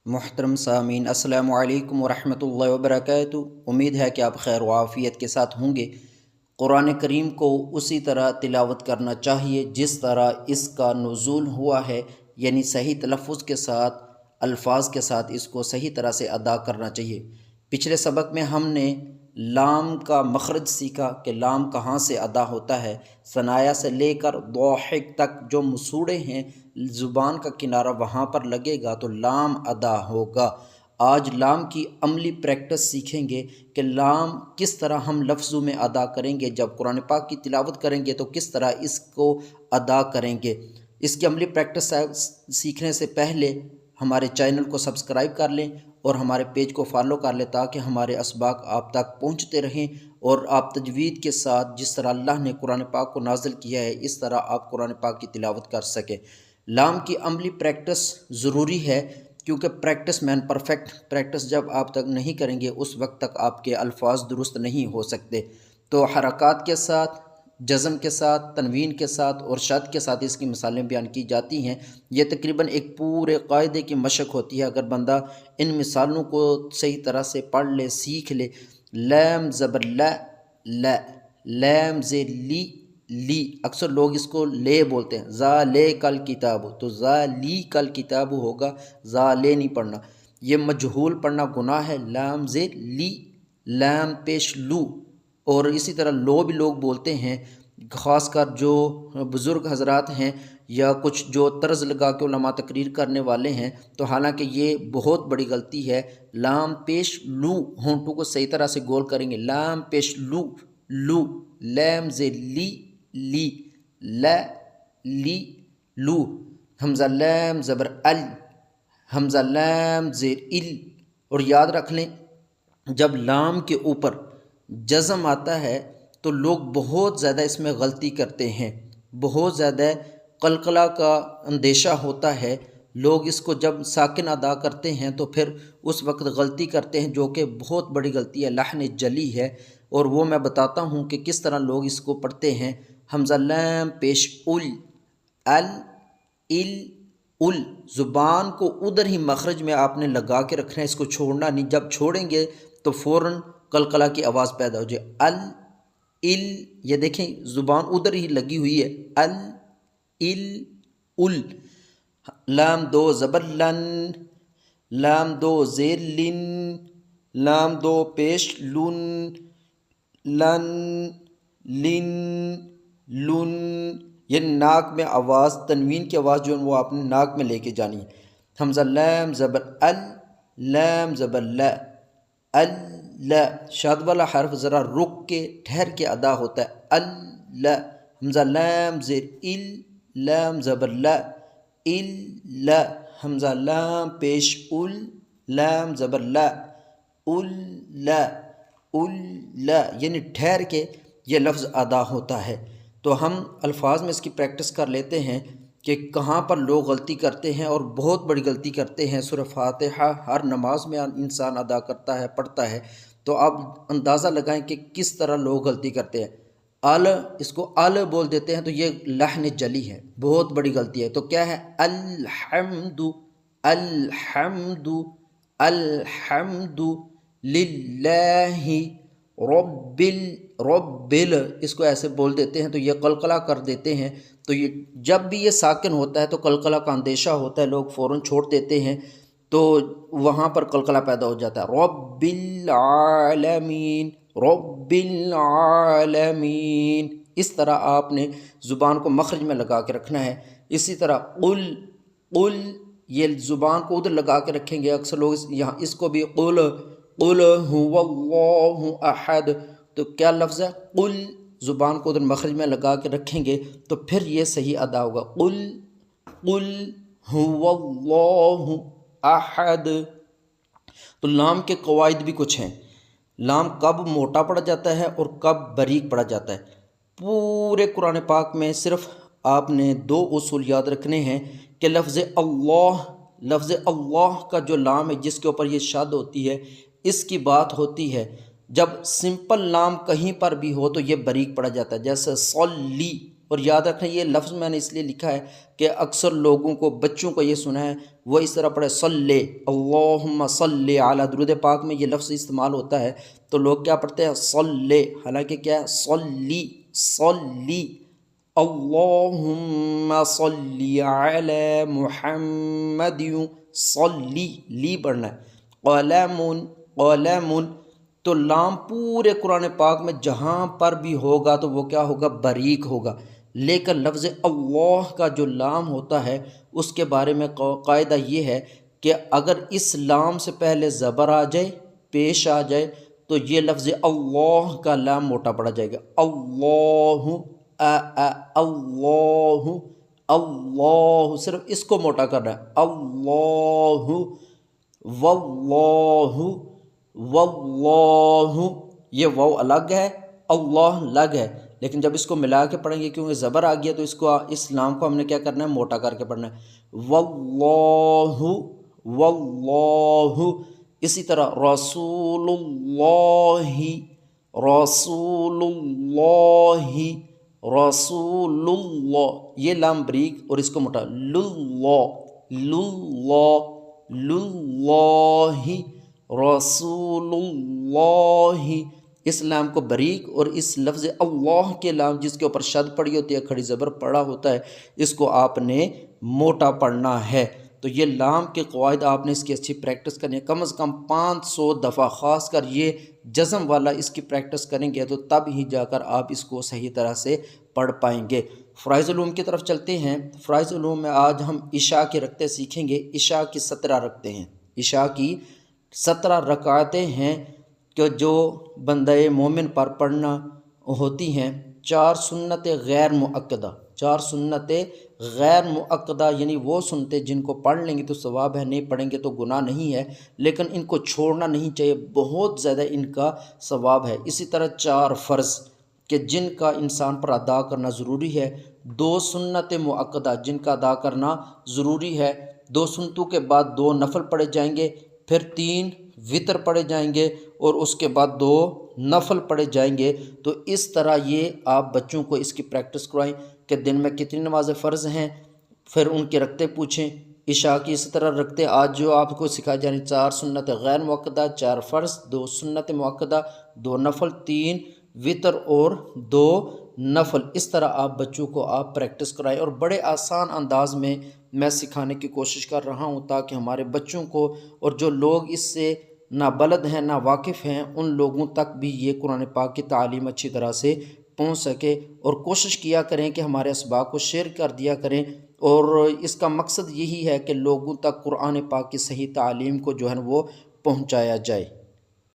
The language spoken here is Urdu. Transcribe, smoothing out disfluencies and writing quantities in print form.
محترم سامعین السلام علیکم ورحمۃ اللہ وبرکاتہ۔ امید ہے کہ آپ خیر و عافیت کے ساتھ ہوں گے۔ قرآن کریم کو اسی طرح تلاوت کرنا چاہیے جس طرح اس کا نزول ہوا ہے، یعنی صحیح تلفظ کے ساتھ، الفاظ کے ساتھ اس کو صحیح طرح سے ادا کرنا چاہیے۔ پچھلے سبق میں ہم نے لام کا مخرج سیکھا کہ لام کہاں سے ادا ہوتا ہے۔ ثنایا سے لے کر ضاحک تک جو مسوڑے ہیں، زبان کا کنارہ وہاں پر لگے گا تو لام ادا ہوگا۔ آج لام کی عملی پریکٹس سیکھیں گے کہ لام کس طرح ہم لفظوں میں ادا کریں گے، جب قرآن پاک کی تلاوت کریں گے تو کس طرح اس کو ادا کریں گے۔ اس کی عملی پریکٹس سیکھنے سے پہلے ہمارے چینل کو سبسکرائب کر لیں اور ہمارے پیج کو فالو کر لیں تاکہ ہمارے اسباق آپ تک پہنچتے رہیں اور آپ تجوید کے ساتھ جس طرح اللہ نے قرآن پاک کو نازل کیا ہے اس طرح آپ قرآن پاک کی تلاوت کر سکیں۔ لام کی عملی پریکٹس ضروری ہے کیونکہ پریکٹس مین پرفیکٹ، پریکٹس جب آپ تک نہیں کریں گے اس وقت تک آپ کے الفاظ درست نہیں ہو سکتے۔ تو حرکات کے ساتھ، جزم کے ساتھ، تنوین کے ساتھ اور شد کے ساتھ اس کی مثالیں بیان کی جاتی ہیں۔ یہ تقریباً ایک پورے قاعدے کی مشق ہوتی ہے اگر بندہ ان مثالوں کو صحیح طرح سے پڑھ لے، سیکھ لے۔ لام زبر ل، ل، لام زیر لی، لی، اکثر لوگ اس کو لے بولتے ہیں، زا لے کل کتاب، تو زا لی کل کتاب ہوگا، زا لے نہیں پڑھنا، یہ مجہول پڑھنا گناہ ہے۔ لام زیر لی، لام پیش لو، اور اسی طرح لو بھی لوگ بولتے ہیں، خاص کر جو بزرگ حضرات ہیں یا کچھ جو طرز لگا کے علماء تقریر کرنے والے ہیں، تو حالانکہ یہ بہت بڑی غلطی ہے۔ لام پیش لو، ہونٹوں کو صحیح طرح سے گول کریں گے، لام پیش لو، لو، لام زیر لی، لی، ل، لی، لو، حمزہ لام زبر ال، حمزہ لام زیر ال۔ اور یاد رکھ لیں جب لام کے اوپر جزم آتا ہے تو لوگ بہت زیادہ اس میں غلطی کرتے ہیں، بہت زیادہ قلقلہ کا اندیشہ ہوتا ہے۔ لوگ اس کو جب ساکن ادا کرتے ہیں تو پھر اس وقت غلطی کرتے ہیں جو کہ بہت بڑی غلطی ہے، لحن جلی ہے، اور وہ میں بتاتا ہوں کہ کس طرح لوگ اس کو پڑھتے ہیں۔ حمزہ لام پیش ال، ال، ال، ال، زبان کو ادھر ہی مخرج میں آپ نے لگا کے رکھنا ہے، اس کو چھوڑنا نہیں۔ جب چھوڑیں گے تو فوراً قلقلہ کی آواز پیدا ہو جائے۔ ال، ال، یہ دیکھیں زبان ادھر ہی لگی ہوئی ہے، ال، ال، ال۔ لام دو زبر لن، لام دو زیر لن، لام دو پیش لن، لن، لن، لن۔ یہ ناک میں آواز، تنوین کی آواز جو ہے وہ آپ نے ناک میں لے کے جانی ہے۔ حمزہ لام زبر ال، لام زبر ل، ال، ل، شاد والا حرف ذرا رک کے ٹھہر کے ادا ہوتا ہے، ال، ل۔ حمزہ لام زیر ال، لام زبر ل، ال، ل، حمزہ لام پیش ال، لام زبر ل، ال، ل، ال، ل، یعنی ٹھہر کے یہ لفظ ادا ہوتا ہے۔ تو ہم الفاظ میں اس کی پریکٹس کر لیتے ہیں کہ کہاں پر لوگ غلطی کرتے ہیں اور بہت بڑی غلطی کرتے ہیں۔ سورہ فاتحہ ہر نماز میں انسان ادا کرتا ہے، پڑھتا ہے، تو آپ اندازہ لگائیں کہ کس طرح لوگ غلطی کرتے ہیں۔ ال، اس کو ال بول دیتے ہیں تو یہ لحن جلی ہے، بہت بڑی غلطی ہے۔ تو کیا ہے؟ الحمد، الحمد، الحمد للہ رب رب، اس کو ایسے بول دیتے ہیں تو یہ قلقلہ کر دیتے ہیں۔ تو یہ جب بھی یہ ساکن ہوتا ہے تو قلقلہ کا اندیشہ ہوتا ہے، لوگ فوراً چھوڑ دیتے ہیں تو وہاں پر قلقلہ پیدا ہو جاتا ہے۔ رب العالمین، رب العالمین، اس طرح آپ نے زبان کو مخرج میں لگا کے رکھنا ہے۔ اسی طرح قل، قل، یہ زبان کو ادھر لگا کے رکھیں گے، اکثر لوگ یہاں اس کو بھی قل، قل هو اللہ احد، تو کیا لفظ ہے؟ قل، زبان کو ادھر مخرج میں لگا کے رکھیں گے تو پھر یہ صحیح ادا ہوگا۔ قل، قل هو اللہ احد۔ تو لام کے قواعد بھی کچھ ہیں، لام کب موٹا پڑا جاتا ہے اور کب باریک پڑا جاتا ہے۔ پورے قرآن پاک میں صرف آپ نے دو اصول یاد رکھنے ہیں کہ لفظ اللہ، لفظ اللہ کا جو لام ہے جس کے اوپر یہ شد ہوتی ہے، اس کی بات ہوتی ہے جب سمپل لام کہیں پر بھی ہو تو یہ باریک پڑا جاتا ہے، جیسے صلی، اور یاد رکھیں یہ لفظ میں نے اس لیے لکھا ہے کہ اکثر لوگوں کو بچوں کو یہ سنا ہے وہ اس طرح پڑھے صلی اللہم صلی علی، درود پاک میں یہ لفظ استعمال ہوتا ہے تو لوگ کیا پڑھتے ہیں صلی، حالانکہ کیا ہے صلی صلی اللہم صلی علی محمد، صلی لی پڑھنا ہے، قلم قلم، تو لام پورے قرآن پاک میں جہاں پر بھی ہوگا تو وہ کیا ہوگا؟ باریک ہوگا، لیکن لفظ اللہ کا جو لام ہوتا ہے اس کے بارے میں قاعدہ یہ ہے کہ اگر اس لام سے پہلے زبر آ جائے، پیش آ جائے، تو یہ لفظ اللہ کا لام موٹا پڑا جائے گا، اللہ اللہ اللہ، صرف اس کو موٹا کرنا ہے، اللہ واللہ واللہ، یہ واو الگ ہے، اللہ الگ ہے، لیکن جب اس کو ملا کے پڑھیں گے کیونکہ زبر آ گیا تو اس لام کو ہم نے کیا کرنا ہے؟ موٹا کر کے پڑھنا ہے، واللہ واللہ۔ اسی طرح رسول اللہ رسول اللہ رسول اللہ، یہ لام بریک اور اس کو موٹا، للہ للہ للہ رسول اللہ، اس لام کو باریک اور اس لفظ اللہ کے لام جس کے اوپر شد پڑی ہوتی ہے، کھڑی زبر پڑا ہوتا ہے، اس کو آپ نے موٹا پڑھنا ہے۔ تو یہ لام کے قواعد آپ نے اس کی اچھی پریکٹس کرنی ہے، کم از کم 500 دفعہ، خاص کر یہ جزم والا اس کی پریکٹس کریں گے تو تب ہی جا کر آپ اس کو صحیح طرح سے پڑھ پائیں گے۔ فرائض علوم کی طرف چلتے ہیں۔ فرائض علوم میں آج ہم عشاء کے رکعتیں سیکھیں گے۔ عشاء کی 17 رکعتیں ہیں، عشاء کی 17 رکعتیں ہیں کہ جو بندہ مومن پر پڑھنا ہوتی ہیں۔ 4 سنت غیر مؤکدہ، 4 سنت غیر مؤکدہ یعنی وہ سنتے جن کو پڑھ لیں گے تو ثواب ہے، نہیں پڑھیں گے تو گناہ نہیں ہے، لیکن ان کو چھوڑنا نہیں چاہیے، بہت زیادہ ان کا ثواب ہے۔ اسی طرح 4 فرض کہ جن کا انسان پر ادا کرنا ضروری ہے، 2 سنت مؤکدہ جن کا ادا کرنا ضروری ہے، 2 سنتوں کے بعد 2 نفل پڑھے جائیں گے، پھر 3 وتر پڑھے جائیں گے اور اس کے بعد 2 نفل پڑھے جائیں گے۔ تو اس طرح یہ آپ بچوں کو اس کی پریکٹس کروائیں کہ دن میں کتنی نمازیں فرض ہیں، پھر ان کے رکعتیں پوچھیں۔ عشاء کی اسی طرح رکعتیں آج جو آپ کو سکھائی جانی، 4 سنت غیر مؤکدہ، 4 فرض، 2 سنت مؤکدہ، 2 نفل، 3 وتر اور 2 نفل۔ اس طرح آپ بچوں کو آپ پریکٹس کرائیں اور بڑے آسان انداز میں سکھانے کی کوشش کر رہا ہوں تاکہ ہمارے بچوں کو اور جو لوگ اس سے نہ بلد ہیں نہ واقف ہیں ان لوگوں تک بھی یہ قرآن پاک کی تعلیم اچھی طرح سے پہنچ سکے، اور کوشش کیا کریں کہ ہمارے اسباق کو شیئر کر دیا کریں، اور اس کا مقصد یہی ہے کہ لوگوں تک قرآن پاک کی صحیح تعلیم کو جو ہے وہ پہنچایا جائے۔